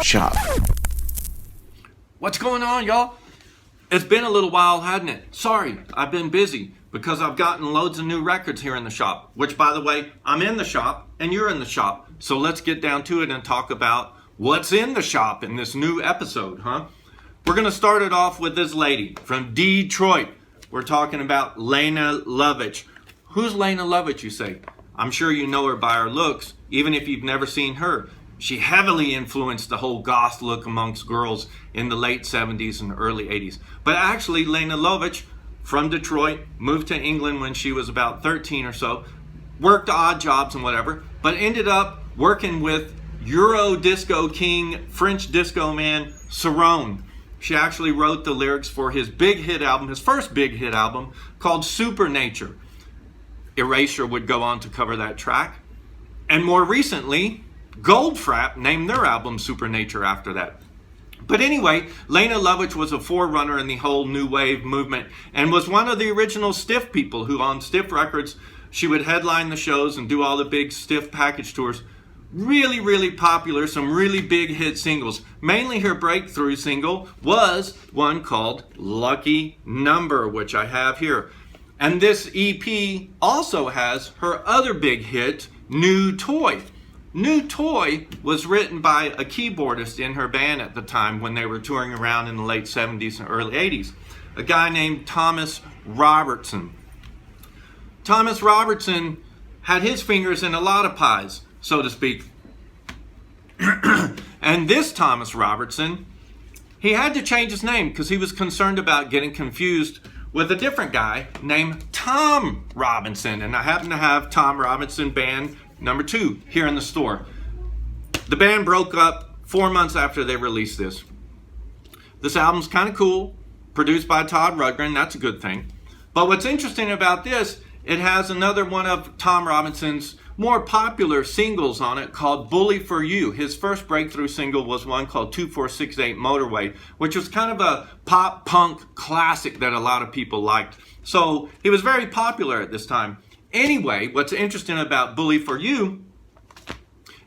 shop. What's going on, y'all? It's been a little while, hasn't it? Sorry, I've been busy because I've gotten loads of new records here in the shop, which, by the way, I'm in the shop and you're in the shop. So let's get down to it and talk about what's in the shop in this new episode, huh? We're going to start it off with this lady from Detroit. We're talking about Lene Lovich. Who's Lene Lovich, you say? I'm sure you know her by her looks, even if you've never seen her. She heavily influenced the whole goth look amongst girls in the late 70s and early 80s. But actually, Lene Lovich, from Detroit, moved to England when she was about 13 or so, worked odd jobs and whatever, but ended up working with Euro disco king, French disco man, Cerrone. She actually wrote the lyrics for his big hit album, his first big hit album, called Supernature. Erasure would go on to cover that track. And more recently, Goldfrapp named their album Supernature after that. But anyway, Lene Lovich was a forerunner in the whole new wave movement and was one of the original Stiff people who on Stiff Records, she would headline the shows and do all the big Stiff package tours. Really, really popular, some really big hit singles. Mainly her breakthrough single was one called Lucky Number, which I have here. And this EP also has her other big hit, New Toy. New Toy was written by a keyboardist in her band at the time when they were touring around in the late 70s and early 80s, a guy named Thomas Robertson. Thomas Robertson had his fingers in a lot of pies, so to speak. And this Thomas Robertson, he had to change his name because he was concerned about getting confused with a different guy named Tom Robinson. And I happen to have Tom Robinson Band number 2 here in the store. The band broke up 4 months after they released this. This album's kind of cool, produced by Todd Rundgren, that's a good thing. But what's interesting about this, it has another one of Tom Robinson's more popular singles on it called Bully for You. His first breakthrough single was one called 2468 Motorway, which was kind of a pop punk classic that a lot of people liked. So he was very popular at this time. Anyway, what's interesting about Bully for You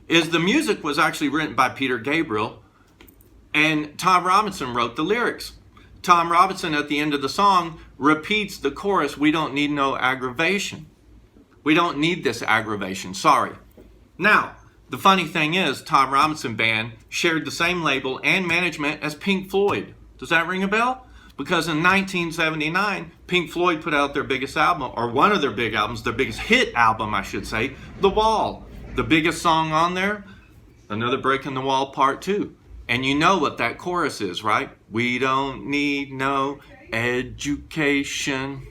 is the music was actually written by Peter Gabriel and Tom Robinson wrote the lyrics. Tom Robinson at the end of the song repeats the chorus, "We don't need no aggravation. We don't need this aggravation, sorry." Now, the funny thing is, Tom Robinson Band shared the same label and management as Pink Floyd. Does that ring a bell? Because in 1979, Pink Floyd put out their biggest album, or one of their big albums, their biggest hit album, I should say, The Wall. The biggest song on there, Another Break in the Wall Part 2. And you know what that chorus is, right? We don't need no education.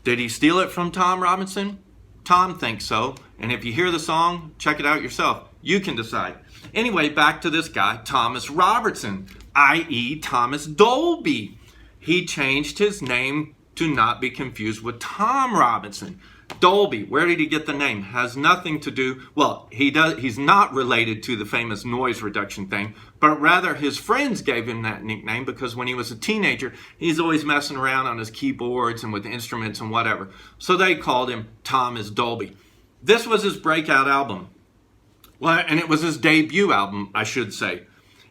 Did he steal it from Tom Robinson? Tom thinks so. And if you hear the song, check it out yourself. You can decide. Anyway, back to this guy, Thomas Robertson, i.e. Thomas Dolby. He changed his name to not be confused with Tom Robinson. Dolby, where did he get the name? Has nothing to do, well, he's not related to the famous noise reduction thing, but rather his friends gave him that nickname because when he was a teenager, he's always messing around on his keyboards and with instruments and whatever. So they called him Thomas Dolby. This was his breakout album. Well, and it was his debut album, I should say.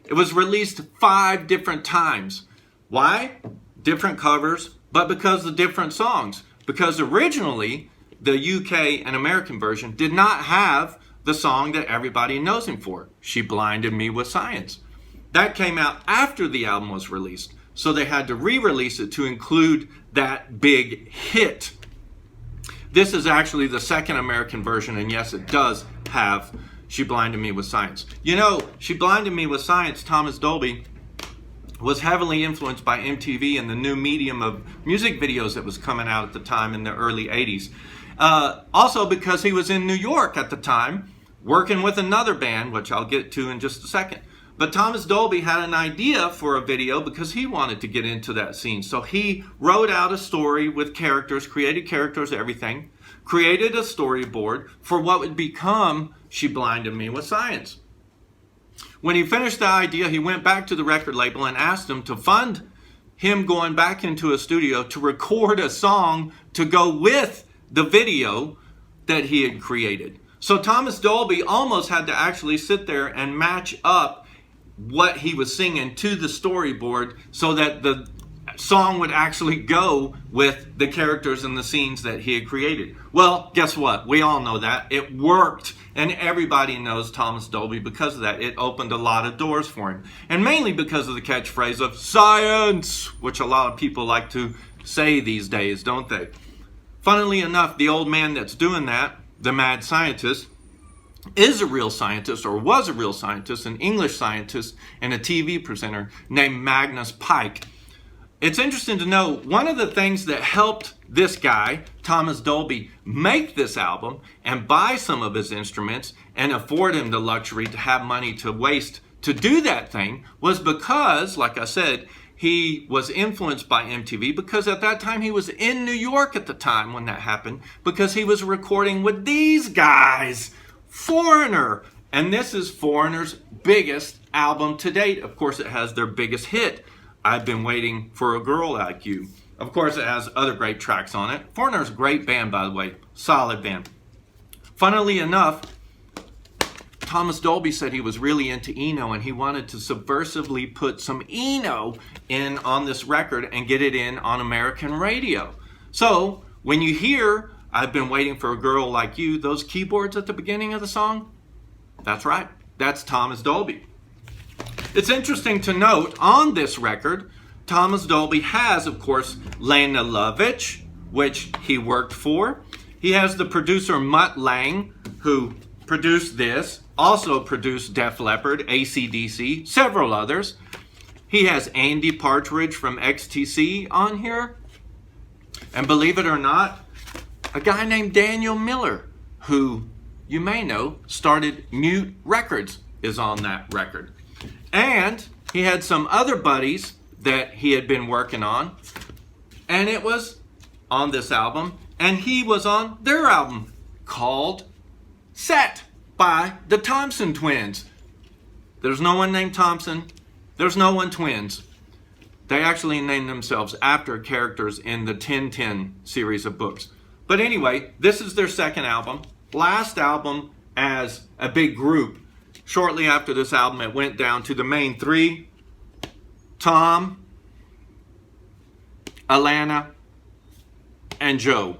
It was released 5 different times. Why? Different covers, but because of different songs. Because originally, the UK and American version did not have the song that everybody knows him for, She Blinded Me with Science. That came out after the album was released, so they had to re-release it to include that big hit. This is actually the second American version, and yes, it does have She Blinded Me with Science. You know, She Blinded Me with Science, Thomas Dolby, was heavily influenced by MTV and the new medium of music videos that was coming out at the time in the early 80s. Also because he was in New York at the time, working with another band, which I'll get to in just a second. But Thomas Dolby had an idea for a video because he wanted to get into that scene. So he wrote out a story with characters, created characters, everything, created a storyboard for what would become She Blinded Me with Science. When he finished the idea, he went back to the record label and asked them to fund him going back into a studio to record a song to go with the video that he had created. So Thomas Dolby almost had to actually sit there and match up what he was singing to the storyboard so that the song would actually go with the characters and the scenes that he had created. Well, guess what? We all know that. It worked. And everybody knows Thomas Dolby because of that. It opened a lot of doors for him. And mainly because of the catchphrase of science, which a lot of people like to say these days, don't they? Funnily enough, the old man that's doing that, the mad scientist, is a real scientist, or was a real scientist, an English scientist and a TV presenter named Magnus Pyke. It's interesting to know, one of the things that helped this guy, Thomas Dolby, make this album and buy some of his instruments and afford him the luxury to have money to waste to do that thing was because, like I said, he was influenced by MTV, because at that time he was in New York at the time when that happened, because he was recording with these guys, Foreigner. And this is Foreigner's biggest album to date. Of course, it has their biggest hit, I've Been Waiting for a Girl Like You. Of course, it has other great tracks on it. Foreigner's a great band, by the way. Solid band. Funnily enough, Thomas Dolby said he was really into Eno, and he wanted to subversively put some Eno in on this record and get it in on American radio. So, when you hear I've Been Waiting for a Girl Like You, those keyboards at the beginning of the song, that's right. That's Thomas Dolby. It's interesting to note, on this record, Thomas Dolby has, of course, Lene Lovich, which he worked for. He has the producer Mutt Lange, who produced this, also produced Def Leppard, AC/DC, several others. He has Andy Partridge from XTC on here. And believe it or not, a guy named Daniel Miller, who you may know started Mute Records, is on that record. And he had some other buddies that he had been working on, and it was on this album, and he was on their album called Set by the Thompson Twins. There's no one named Thompson. There's no one Twins. They actually named themselves after characters in the 1010 series of books. But anyway, this is their second album. Last album as a big group. Shortly after this album, it went down to the main three: Tom, Alana, and Joe.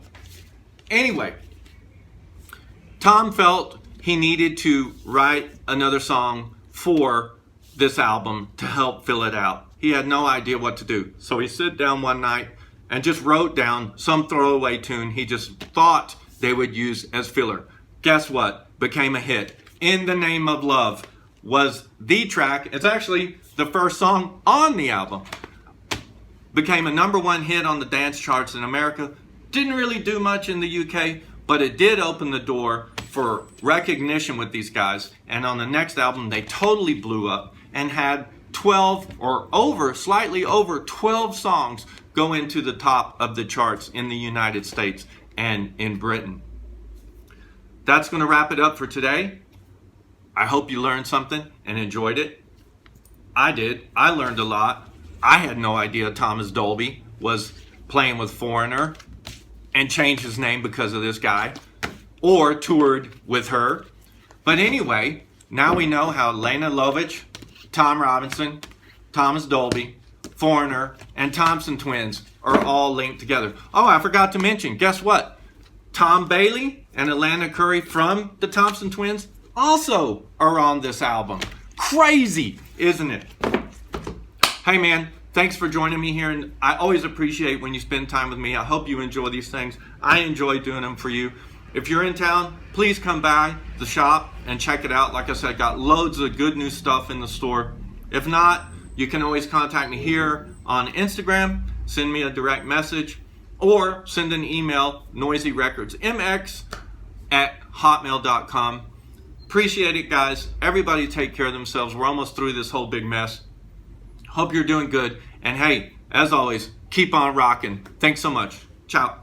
Anyway, Tom felt he needed to write another song for this album to help fill it out. He had no idea what to do. So he sat down one night and just wrote down some throwaway tune he just thought they would use as filler. Guess what? Became a hit. In the Name of Love was the track. It's actually the first song on the album. Became a #1 hit on the dance charts in America. Didn't really do much in the UK, but it did open the door for recognition with these guys. And on the next album, they totally blew up and had 12 or over, slightly over 12 songs go into the top of the charts in the United States and in Britain. That's going to wrap it up for today. I hope you learned something and enjoyed it. I did. I learned a lot. I had no idea Thomas Dolby was playing with Foreigner and changed his name because of this guy, or toured with her. But anyway, now we know how Lene Lovich, Tom Robinson, Thomas Dolby, Foreigner, and Thompson Twins are all linked together. Oh, I forgot to mention, guess what? Tom Bailey and Alana Curry from the Thompson Twins also are on this album. Crazy, isn't it? Hey man, thanks for joining me here, and I always appreciate when you spend time with me. I hope you enjoy these things. I enjoy doing them for you. If you're in town, please come by the shop and check it out. Like I said, got loads of good new stuff in the store. If not, you can always contact me here on Instagram, send me a direct message, or send an email, noisyrecordsmx@hotmail.com. Appreciate it, guys. Everybody take care of themselves. We're almost through this whole big mess. Hope you're doing good. And hey, as always, keep on rocking. Thanks so much. Ciao.